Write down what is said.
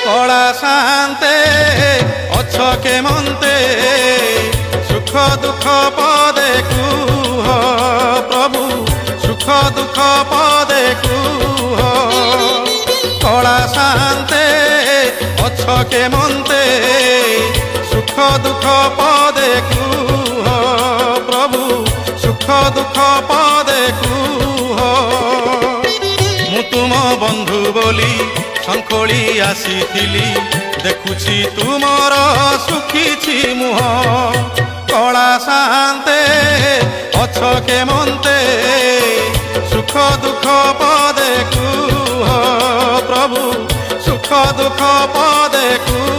কলা শান্তে অছ কেমন্তে সুখ দুঃখ পদে কুহ প্রভু সুখ দুঃখ পদে কুহ কলা শান্তে অছ কেমন্তে সুখ দুঃখ পদে কুহ প্রভু সুখ দুঃখ পদে কুহ মু তুম বন্ধু বলি শঙ্খলি আসিছিলি দেখুছি তুমর সুখিছি মুহ কলা শান্তে অছ কেমন্তে সুখ দুঃখ পদে কুহ প্রভু সুখ দুঃখ পদে কুহ